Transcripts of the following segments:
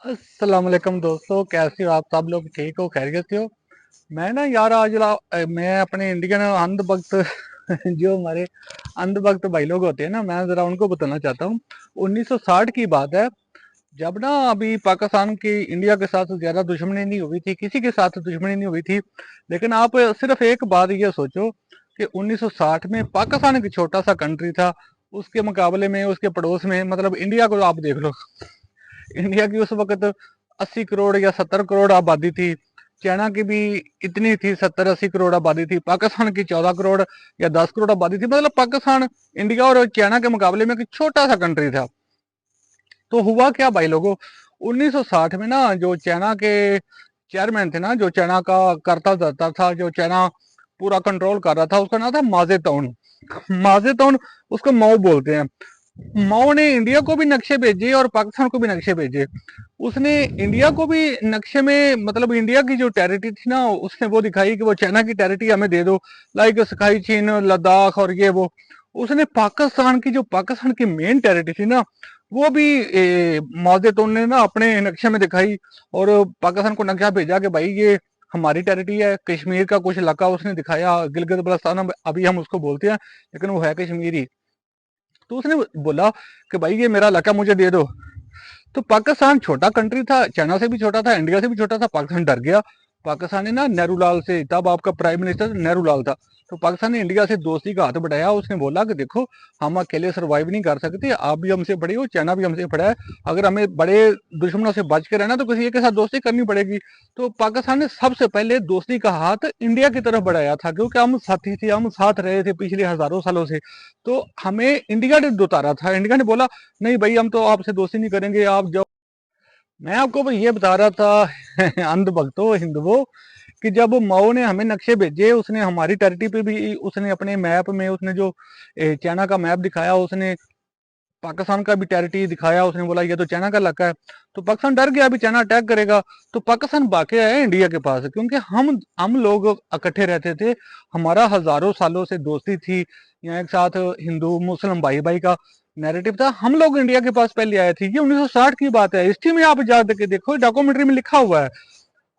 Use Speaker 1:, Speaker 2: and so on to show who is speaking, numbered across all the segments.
Speaker 1: अस्सलाम वालेकुम दोस्तों, कैसे हो आप सब लोग? ठीक हो? खैरियत से हो? मैं ना यार मैं अपने इंडियन अंधभक्त जो हमारे अंधभक्त भाई लोग होते हैं ना, मैं जरा उनको बताना चाहता हूँ। 1960 की बात है, जब ना अभी पाकिस्तान की इंडिया के साथ ज्यादा दुश्मनी नहीं हुई थी, किसी के साथ दुश्मनी नहीं हुई थी। लेकिन आप सिर्फ एक बात ये सोचो कि 1960 में पाकिस्तान एक छोटा सा कंट्री था, उसके मुकाबले में उसके पड़ोस में मतलब इंडिया को आप देख लो। इंडिया की उस वक्त 80 करोड़ या 70 करोड़ आबादी थी। चाइना की भी इतनी थी, 70-80 करोड़ आबादी थी। पाकिस्तान की 14 करोड़ या 10 करोड़ आबादी थी। मतलब पाकिस्तान इंडिया और चाइना के मुकाबले में एक छोटा सा कंट्री था। तो हुआ क्या भाई लोगों, 1960 में ना जो चाइना के चेयरमैन थे ना, जो चाइना का करता धरता था, जो चाइना पूरा कंट्रोल कर रहा था, उसका नाम था माजेतौन। माजेतौन, उसको माओ बोलते हैं। माओ ने इंडिया को भी नक्शे भेजे और पाकिस्तान को भी नक्शे भेजे। उसने इंडिया को भी नक्शे में, मतलब इंडिया की जो टेरिटरी थी ना, उसने वो दिखाई कि वो चाइना की टेरिटरी हमें दे दो, लाइक स्काई चीन, लद्दाख और ये वो। उसने पाकिस्तान की, जो पाकिस्तान की मेन टेरिटरी थी ना, वो भी माओ ने ना अपने नक्शे में दिखाई। और पाकिस्तान को नक्शा भेजा कि भाई ये हमारी टेरिटरी है। कश्मीर का कुछ इलाका उसने दिखाया, गिलगित बल्तिस्तान अभी हम उसको बोलते हैं, लेकिन वो है कश्मीरी। तो उसने बोला कि भाई ये मेरा इलाका मुझे दे दो। तो पाकिस्तान छोटा कंट्री था, चाइना से भी छोटा था, इंडिया से भी छोटा था। पाकिस्तान डर गया। पाकिस्तान ने ना नेहरू लाल से, तब आपका प्राइम मिनिस्टर नेहरू लाल था, तो पाकिस्तान ने इंडिया से दोस्ती का हाथ बढ़ाया। उसने बोला कि देखो, हम अकेले सर्वाइव नहीं कर सकते, आप भी हमसे बड़े हो, चाइना भी हमसे बड़ा है। अगर हमें बड़े दुश्मनों से बच के रहना तो किसी एक के साथ दोस्ती करनी पड़ेगी। तो पाकिस्तान ने सबसे पहले दोस्ती का हाथ इंडिया की तरफ बढ़ाया था, क्योंकि हम साथी थे, हम साथ रहे थे पिछले हजारों सालों से। तो हमें इंडिया ने उतारा था। इंडिया ने बोला नहीं भाई, हम तो आपसे दोस्ती नहीं करेंगे, आप जाओ। मैं आपको भाई ये बता रहा था अंध भक्तों, हिंदुओं, कि जब माओ ने हमें नक्शे भेजे, उसने हमारी टेरिटरी पे भी, उसने अपने मैप में, उसने जो चाइना का मैप दिखाया, उसने पाकिस्तान का भी टेरिटरी दिखाया। उसने बोला ये तो चाइना का इलाका है। तो पाकिस्तान डर गया, अभी चाइना अटैक करेगा। तो पाकिस्तान भागे आए इंडिया के पास, क्योंकि हम लोग इकट्ठे रहते थे, हमारा हजारों सालों से दोस्ती थी। यहाँ एक साथ हिंदू मुस्लिम भाई भाई का नैरेटिव था। हम लोग इंडिया के पास पहले आए थे। ये 1960 की बात है। हिस्ट्री में आप जा के देखो, डॉक्यूमेंट्री में लिखा हुआ है।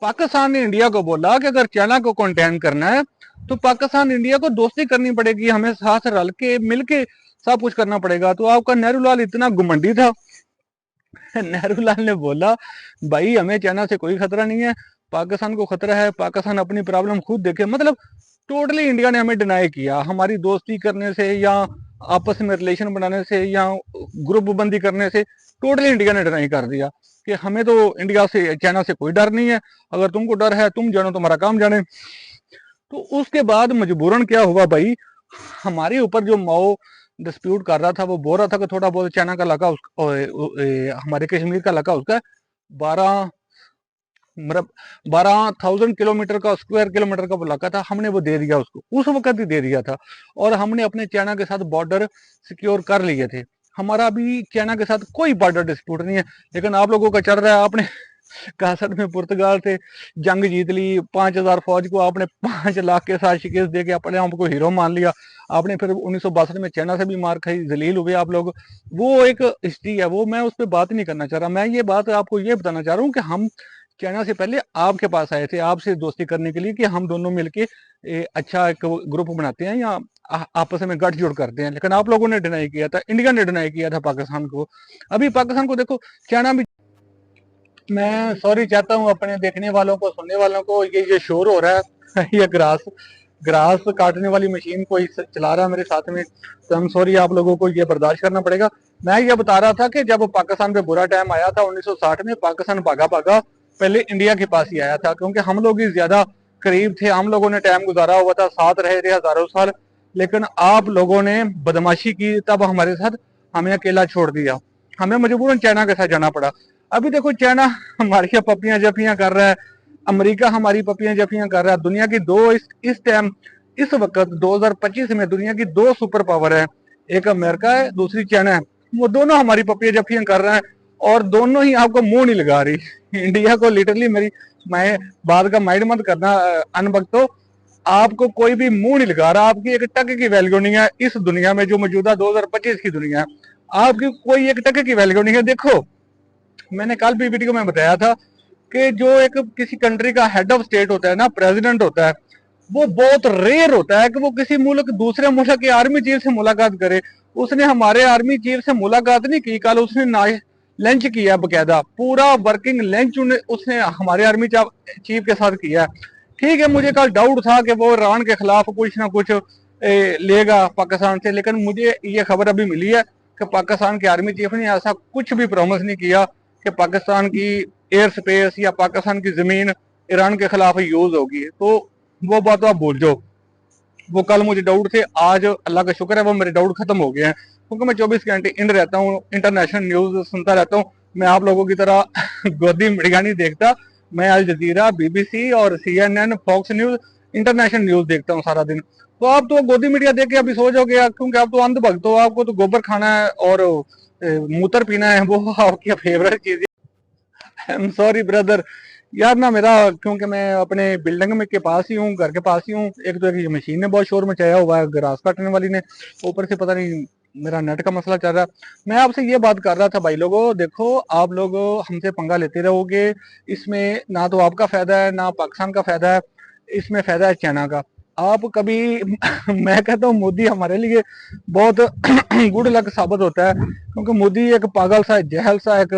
Speaker 1: पाकिस्तान ने इंडिया को बोला कि अगर चाइना को कंटेन करना है तो पाकिस्तान इंडिया को दोस्ती करनी पड़ेगी, हमें साथ रल के मिल के सब कुछ करना पड़ेगा। तो आपका नेहरू लाल इतना घुमंडी था। नेहरू लाल ने बोला भाई हमें चाइना से कोई खतरा नहीं है, पाकिस्तान को खतरा है, पाकिस्तान अपनी प्रॉब्लम खुद देखे। मतलब टोटली इंडिया ने हमें डिनाई किया, हमारी दोस्ती करने से या आपस में रिलेशन बनाने से या ग्रुप बंदी करने से। टोटली इंडिया ने डिनाई कर दिया कि हमें तो इंडिया से, चाइना से कोई डर नहीं है, अगर तुमको डर है तुम जानो, तुम्हारा काम जाने। तो उसके बाद मजबूरन क्या हुआ भाई, हमारे ऊपर जो माओ डिस्प्यूट कर रहा था, वो बोल रहा था कि थोड़ा बहुत चाइना का इलाका हमारे कश्मीर का इलाका उसका 12, मतलब 12,000 किलोमीटर का, स्क्वायर किलोमीटर का वो इलाका था, हमने वो दे दिया उसको, उस वक्त ही दे दिया था। और हमने अपने चाइना के साथ बॉर्डर सिक्योर कर लिए थे। हमारा अभी चाइना के साथ कोई बॉर्डर डिस्प्यूट नहीं है। लेकिन आप लोगों का चल रहा है, आपने 61 में पुर्तगाल से जंग जीत ली, 5,000 फौज को आपने 5 लाख के साथ शिकस्त दे के अपने आपको हीरो मान लिया। आपने फिर 1962 में चाइना से भी मार खाई, जलील हुए आप लोग। वो एक हिस्ट्री है, वो मैं उस पर बात नहीं करना चाह रहा। मैं ये बात आपको ये बताना चाह रहा हूँ कि हम चाइना से पहले आपके पास आए थे, आपसे दोस्ती करने के लिए, कि हम दोनों मिलके अच्छा एक ग्रुप बनाते हैं या आपस में गठजोड़ करते हैं। लेकिन आप लोगों ने डिनाई किया था, इंडिया ने डिनाई किया था पाकिस्तान को। अभी पाकिस्तान को देखो, चाइना भी। मैं सॉरी चाहता हूँ अपने देखने वालों को, सुनने वालों को, ये शोर हो रहा है ये ग्रास ग्रास काटने वाली मशीन कोई चला रहा है मेरे साथ में। तो हम सॉरी, आप लोगों को ये बर्दाश्त करना पड़ेगा। मैं ये बता रहा था कि जब पाकिस्तान पे बुरा टाइम आया था 1960 में, पाकिस्तान भागा भागा पहले इंडिया के पास ही आया था, क्योंकि हम लोग ही ज्यादा करीब थे, हम लोगों ने टाइम गुजारा हुआ था, साथ रहे थे हजारों साल। लेकिन आप लोगों ने बदमाशी की, तब हमारे साथ हमें अकेला छोड़ दिया, हमें मजबूरन चाइना के साथ जाना पड़ा। अभी देखो चाइना हमारी पपियां जफियां कर रहा है, अमेरिका हमारी पपियां जफियां कर रहा है। दुनिया की दो इस टाइम, इस वक्त 2025 में दुनिया की दो सुपर पावर है, एक अमेरिका है, दूसरी चाइना है। वो दोनों हमारी पपियां जफियां कर रहे हैं, और दोनों ही आपको मुंह नहीं लगा रही। इंडिया को लिटरली, मेरी मैं बात का माइंड मत करना अनभक्तो, आपको कोई भी मुंह नहीं लगा रहा, आपकी एक टक की वैल्यू नहीं है इस दुनिया में, जो मौजूदा 2025 की दुनिया है। आपकी कोई एक टक की वैल्यू नहीं है। देखो मैंने कल भी वीडियो में बताया था कि जो एक किसी कंट्री का हेड ऑफ स्टेट होता है ना, प्रेसिडेंट होता है, वो बहुत रेयर होता है कि वो किसी मुल्क दूसरे मुल्क के आर्मी चीफ से मुलाकात करे। उसने हमारे आर्मी चीफ से मुलाकात नहीं की, कल उसने लंच किया, बकायदा पूरा वर्किंग लंच उसने हमारे आर्मी चीफ के साथ किया। ठीक है, मुझे कल डाउट था कि वो ईरान के खिलाफ कुछ ना कुछ लेगा पाकिस्तान से, लेकिन मुझे ये खबर अभी मिली है कि पाकिस्तान के आर्मी चीफ ने ऐसा कुछ भी प्रॉमिस नहीं किया कि पाकिस्तान की एयर स्पेस या पाकिस्तान की जमीन ईरान के खिलाफ यूज होगी। तो वो बात तो आप भूल जाओ। वो कल मुझे डाउट थे, आज अल्लाह का शुक्र है वो मेरे डाउट खत्म हो गए हैं, क्योंकि मैं 24 घंटे इन रहता हूँ, इंटरनेशनल न्यूज सुनता रहता हूँ। मैं आप लोगों की तरह गोदी मीडिया नहीं देखता, मैं अल जजीरा, बीबीसी और CNN, Fox News, international news देखता हूँ सारा दिन। तो आप तो गोदी मीडिया देख के अभी सो जाओगे, क्योंकि आप तो अंधभक्त हो, आपको तो गोबर खाना है और मूत्र पीना है, वो आपकी फेवरेट चीज है। आई एम सॉरी ब्रदर, यार ना मेरा, क्योंकि मैं अपने बिल्डिंग में के पास ही हूँ, घर के पास ही हूँ, एक तो एक मशीन ने बहुत शोर मचाया हुआ है, घास काटने वाली ने, ऊपर से पता नहीं मेरा नेट का मसला चल रहा है। मैं आपसे ये बात कर रहा था भाई लोगों, देखो आप लोग हमसे पंगा लेते रहोगे, इसमें ना तो आपका फायदा है ना पाकिस्तान का फायदा है, इसमें फायदा है चाइना का। आप कभी मैं कहता हूँ मोदी हमारे लिए बहुत गुड लक साबित होता है, क्योंकि मोदी एक पागल सा, जहल सा, एक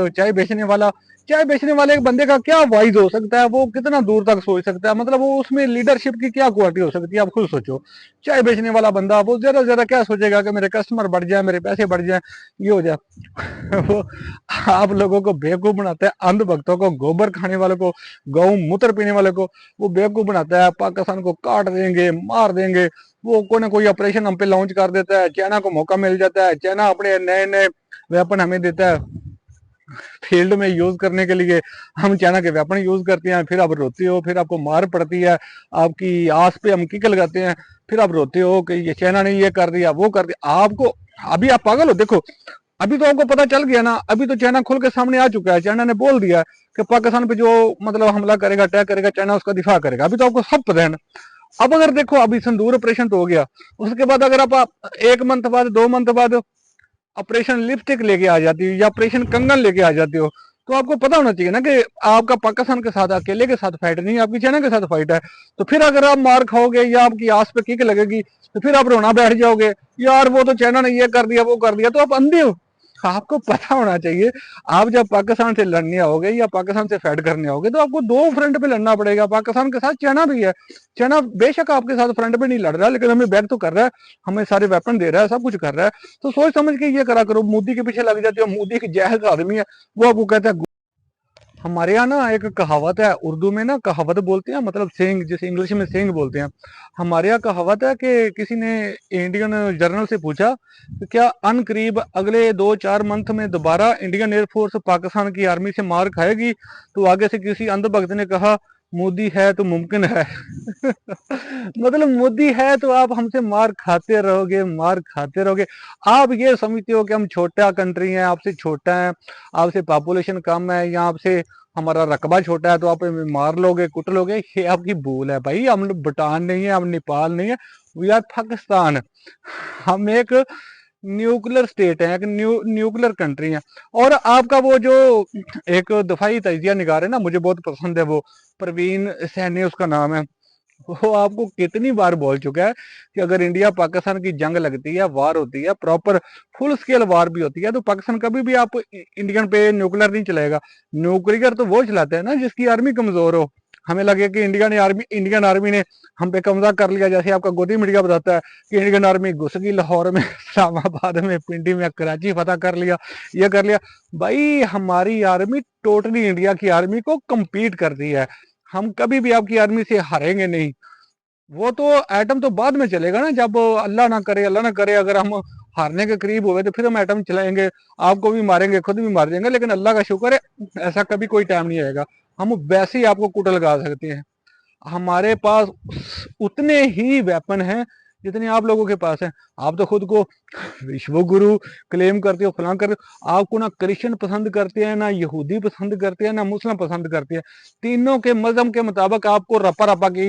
Speaker 1: चाय बेचने वाले एक बंदे का क्या वाइज हो सकता है, वो कितना दूर तक सोच सकता है, मतलब वो उसमें लीडरशिप की क्या क्वालिटी हो सकती है, आप खुद सोचो। चाय बेचने वाला बंदा वो ज्यादा से ज्यादा क्या सोचेगा कि मेरे कस्टमर बढ़ जाए, मेरे पैसे बढ़ जाए, ये हो जाए। वो आप लोगों को बेवकूफ बनाता है, अंधभक्तों को, गोबर खाने वालों को, गौ मूत्र पीने वाले को वो बेवकूफ बनाता है। पाकिस्तान को काट देंगे, मार देंगे, वो कोई ना कोई ऑपरेशन हम पे लॉन्च कर देता है, चाइना को मौका मिल जाता है, चाइना अपने नए नए वेपन हमें देता है फील्ड में यूज करने के लिए, हम चाइना के वेपन यूज करते हैं, फिर आप रोते हो, फिर आपको मार पड़ती है, आपकी आस पे हम किक लगाते हैं, फिर आप रोते हो कि ये चाइना ने ये कर दिया, वो कर दिया। आपको अभी आप पागल हो, देखो अभी तो आपको पता चल गया ना, अभी तो चाइना खुल के सामने आ चुका है, चाइना ने बोल दिया कि पाकिस्तान पे जो मतलब हमला करेगा, अटैक करेगा, चाइना उसका दिफा करेगा, अभी तो आपको सब पता है ना। अब अगर देखो, अभी संदूर ऑपरेशन तो हो गया, उसके बाद अगर आप 1 मंथ बाद, 2 मंथ बाद ऑपरेशन लिपस्टिक लेके आ जाती हो या ऑपरेशन कंगन लेके आ जाती हो, तो आपको पता होना चाहिए ना कि आपका पाकिस्तान के साथ अकेले के साथ फाइट नहीं है, आपकी चाइना के साथ फाइट है। तो फिर अगर आप मार खाओगे या आपकी आस पे किक लगेगी, तो फिर आप रोना बैठ जाओगे, यार वो तो चाइना ने ये कर दिया, वो कर दिया, तो आप अंधे हो। आपको पता होना चाहिए, आप जब पाकिस्तान से लड़ने आओगे या पाकिस्तान से फाइट करने आओगे, तो आपको दो फ्रंट पे लड़ना पड़ेगा, पाकिस्तान के साथ चाइना भी है। चाइना बेशक आपके साथ फ्रंट पे नहीं लड़ रहा, लेकिन हमें बैक तो कर रहा है, हमें सारे वेपन दे रहा है, सब कुछ कर रहा है। तो सोच समझ के ये करा करो, मोदी के पीछे लग जाते हो, मोदी एक जहल आदमी है, वो आपको कहता है। हमारे यहाँ ना एक कहावत है, उर्दू में ना कहावत बोलते हैं, मतलब सेइंग, जैसे इंग्लिश में सेइंग बोलते हैं। हमारे यहाँ कहावत है कि किसी ने इंडियन जर्नल से पूछा कि क्या अन करीब अगले 2-4 मंथ में दोबारा इंडियन एयरफोर्स पाकिस्तान की आर्मी से मार खाएगी, तो आगे से किसी अंधभक्त ने कहा मोदी है तो मुमकिन है। मतलब मोदी है तो आप हमसे मार खाते रहोगे, मार खाते रहोगे। आप ये समझते हो कि हम छोटा कंट्री है, आपसे छोटा है, आपसे पॉपुलेशन कम है, या आपसे हमारा रकबा छोटा है, तो आप हमें मार लोगे, कुट लोगे, ये आपकी भूल है भाई। हम भूटान नहीं है, हम नेपाल नहीं है, वी आर पाकिस्तान। हम एक न्यूक्लियर स्टेट है, एक न्यूक्लियर कंट्री है। और आपका वो जो एक दफाई तजिया निगार है ना, मुझे बहुत पसंद है, वो परवीन सैनी उसका नाम है, वो आपको कितनी बार बोल चुका है कि अगर इंडिया पाकिस्तान की जंग लगती है, वार होती है, प्रॉपर फुल स्केल वार भी होती है, तो पाकिस्तान कभी भी आप इंडियन पे न्यूक्लियर नहीं चलाएगा। न्यूक्लियर तो वो चलाते हैं ना जिसकी आर्मी कमजोर हो। हमें लगे कि इंडियन आर्मी ने हम पे कब्जा कर लिया, जैसे आपका गोदी मीडिया बताता है कि इंडियन आर्मी घुस गई लाहौर में, इस्लामाबाद में, पिंडी में, कराची फतह कर लिया, ये कर लिया। भाई हमारी आर्मी टोटली इंडिया की आर्मी को compete करती है, हम कभी भी आपकी आर्मी से हारेंगे नहीं। वो तो एटम तो बाद में चलेगा ना, जब अल्लाह ना करे अगर हम हारने के करीब हुए, तो फिर हम एटम चलाएंगे, आपको भी मारेंगे, खुद भी मार देंगे, लेकिन अल्लाह का शुक्र है ऐसा कभी कोई टाइम नहीं आएगा। हम वैसे ही आपको कूट लगा सकते हैं। हमारे पास उतने ही वेपन हैं जितने आप लोगों के पास हैं। आप तो खुद को विश्व गुरु क्लेम करते हो, फलां करते हो, आपको ना क्रिश्चियन पसंद करते हैं, ना यहूदी पसंद करते हैं, ना मुस्लिम पसंद करते हैं। तीनों के मजहब के मुताबिक आपको रपा रपा की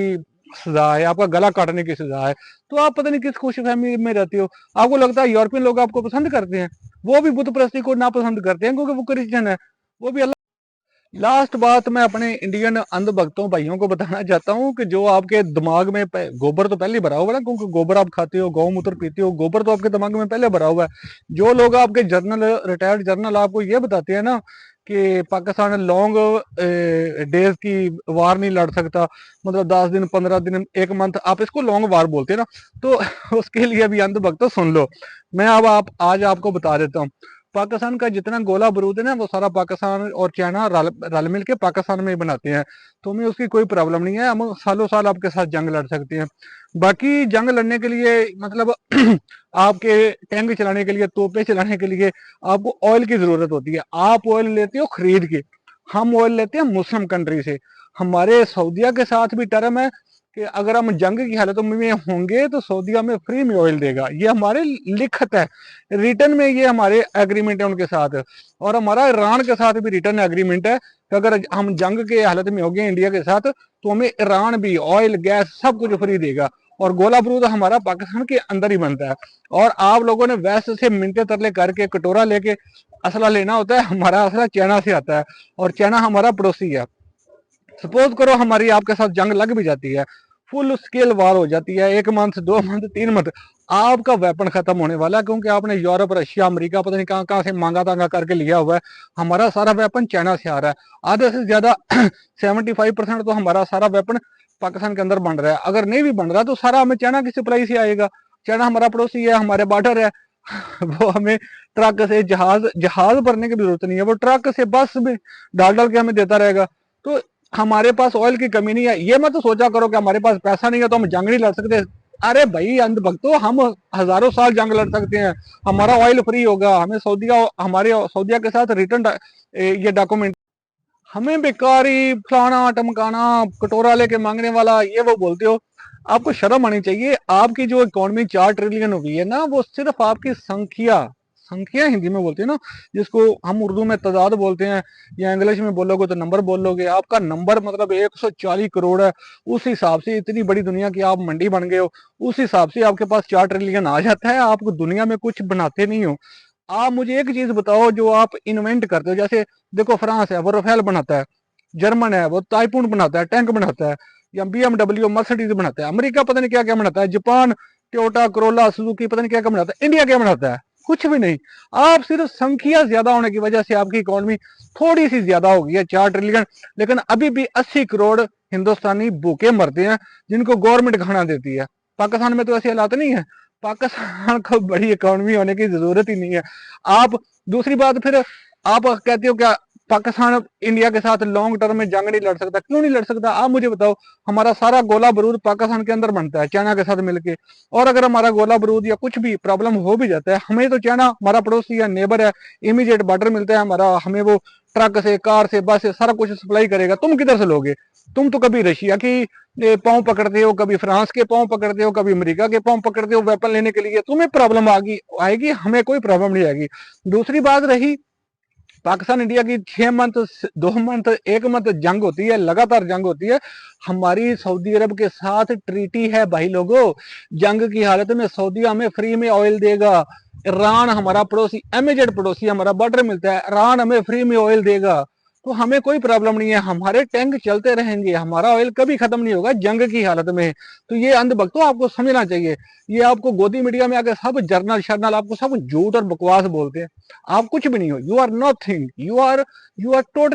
Speaker 1: सजा है, आपका गला काटने की सजा है। तो आप पता नहीं किस खुश फहमी में रहते हो। आपको लगता है यूरोपियन लोग आपको पसंद करते हैं, वो भी बुत परस्ती को नापसंद करते हैं, क्योंकि वो क्रिश्चियन है, वो भी अल्लाह लास्ट बात मैं अपने इंडियन अंधभक्तों भाइयों को बताना चाहता हूँ कि जो आपके दिमाग में गोबर तो पहले ही भरा हुआ है ना, क्योंकि गोबर आप खाते हो, गौमूत्र पीते हो, गोबर तो आपके दिमाग में पहले भरा हुआ है। जो लोग आपके जर्नल, रिटायर्ड जर्नल आपको ये बताते हैं ना कि पाकिस्तान लॉन्ग डेज की वार नहीं लड़ सकता, मतलब 10 दिन 15 दिन 1 मंथ, आप इसको लॉन्ग वार बोलते हैं ना, तो उसके लिए अभी अंधभक्त तो सुन लो। मैं अब आप आज आपको बता देता हूँ। पाकिस्तान का जितना गोला बारूद है ना, वो सारा पाकिस्तान और चाइना रल रल मिल के पाकिस्तान में ही बनाते हैं। तो हमें उसकी कोई प्रॉब्लम नहीं है, हम सालों साल आपके साथ जंग लड़ सकते हैं। बाकी जंग लड़ने के लिए मतलब आपके टैंक चलाने के लिए, तोपे चलाने के लिए आपको ऑयल की जरूरत होती है। आप ऑयल लेते हो खरीद के, हम ऑयल लेते हैं मुस्लिम कंट्री से। हमारे सऊदिया के साथ भी टर्म है कि अगर हम जंग की हालत में होंगे तो सऊदिया में फ्री में ऑयल देगा। ये हमारे लिखत है, रिटर्न में ये हमारे एग्रीमेंट है उनके साथ। और हमारा ईरान के साथ भी रिटर्न एग्रीमेंट है कि अगर हम जंग के हालत में हो गए इंडिया के साथ, तो हमें ईरान भी ऑयल गैस सब कुछ फ्री देगा। और गोला बारूद हमारा पाकिस्तान के अंदर ही बनता है। और आप लोगों ने वेस्ट से मिनटे तरले करके कटोरा लेके असला लेना होता है। हमारा असला चाइना से आता है, और चाइना हमारा पड़ोसी है। सपोज करो हमारी आपके साथ जंग लग भी जाती है, फुल स्केल वार हो जाती है, 1 मंथ 2 मंथ 3 मंथ, आपका वेपन खत्म होने वाला है, क्योंकि आपने यूरोप रशिया अमेरिका पता नहीं कहां कहां से मांगा तांगा करके लिया हुआ है। हमारा सारा वेपन चाइना से आ रहा है, आधे से ज्यादा 75% तो हमारा सारा वेपन पाकिस्तान के अंदर बन रहा है। अगर नहीं भी बन रहा तो सारा हमें चाइना की सप्लाई से आएगा। चाइना हमारा पड़ोसी है, हमारे बॉर्डर है। वो हमें ट्रक से जहाज जहाज भरने की भी जरूरत नहीं है, वो ट्रक से बस में डाल डाल के हमें देता रहेगा। तो हमारे पास ऑयल की कमी नहीं है। ये मत तो सोचा करो कि हमारे पास पैसा नहीं है तो हम जंग नहीं लड़ सकते। अरे भाई अंधभक्तो, हम हजारों साल जंग लड़ सकते हैं। हमारा ऑयल फ्री होगा, हमें सऊदिया, हमारे सऊदिया के साथ रिटर्न ये डॉक्यूमेंट। हमें बेकारी फलाना टमकाना, कटोरा लेके मांगने वाला, ये वो बोलते हो। आपको शर्म आनी चाहिए। आपकी जो इकोनॉमी 4 ट्रिलियन हुई है ना, वो सिर्फ आपकी संख्या, संख्या हिंदी में बोलते हैं ना, जिसको हम उर्दू में तादाद बोलते हैं, या इंग्लिश में बोलोगे तो नंबर बोलोगे। आपका नंबर मतलब 140 करोड़ है। उस हिसाब से इतनी बड़ी दुनिया की आप मंडी बन गए हो, उस हिसाब से आपके पास 4 ट्रिलियन आ जाता है। आप दुनिया में कुछ बनाते नहीं हो। आप मुझे एक चीज बताओ जो आप इन्वेंट करते हो। जैसे देखो, फ्रांस है वो राफेल बनाता है, जर्मन है वो टाइपून बनाता है, टैंक बनाता है, या BMW मर्सिडीज बनाता है, अमेरिका पता नहीं क्या क्या बनाता है, जापान टोयोटा करोला सुजुकी पता नहीं क्या क्या बनाता है, इंडिया क्या बनाता है? कुछ भी नहीं। आप सिर्फ संख्या ज्यादा होने की वजह से आपकी इकोनॉमी थोड़ी सी ज्यादा हो गई है, 4 ट्रिलियन। लेकिन अभी भी 80 करोड़ हिंदुस्तानी भूखे मरते हैं, जिनको गवर्नमेंट खाना देती है। पाकिस्तान में तो ऐसे हालात नहीं है। पाकिस्तान को बड़ी इकोनॉमी होने की जरूरत ही नहीं है। आप दूसरी बात फिर आप कहते हो क्या पाकिस्तान इंडिया के साथ लॉन्ग टर्म में जंग नहीं लड़ सकता? क्यों नहीं लड़ सकता? आप मुझे बताओ। हमारा सारा गोला बारूद पाकिस्तान के अंदर बनता है चाइना के साथ मिलके। और अगर हमारा गोला बारूद या कुछ भी प्रॉब्लम हो भी जाता है, हमें तो चाइना हमारा पड़ोसी या नेबर है, इमीडिएट बॉर्डर मिलता है हमारा, हमें वो ट्रक से, कार से, बस से सारा कुछ सप्लाई करेगा। तुम किधर से लोगे? तुम तो कभी रशिया की पाँव पकड़ते हो, कभी फ्रांस के पाँव पकड़ते हो, कभी अमेरिका के पाँव पकड़ते हो वेपन लेने के लिए। तुम्हें प्रॉब्लम आएगी, हमें कोई प्रॉब्लम नहीं आएगी। दूसरी बात रही पाकिस्तान इंडिया की 6 मंथ 2 मंथ 1 मंथ जंग होती है, लगातार जंग होती है। हमारी सऊदी अरब के साथ ट्रीटी है भाई लोगों। जंग की हालत में सऊदी हमें फ्री में ऑयल देगा। ईरान हमारा पड़ोसी, इमीडिएट पड़ोसी, हमारा बॉर्डर मिलता है, ईरान हमें फ्री में ऑयल देगा। तो हमें कोई प्रॉब्लम नहीं है, हमारे टैंक चलते रहेंगे, हमारा ऑयल कभी खत्म नहीं होगा जंग की हालत में। तो ये अंधभक्तों आपको समझना चाहिए। ये आपको गोदी मीडिया में आके सब जर्नल शर्नल आपको सब झूठ और बकवास बोलते हैं। आप कुछ भी नहीं हो, you are nothing, you are total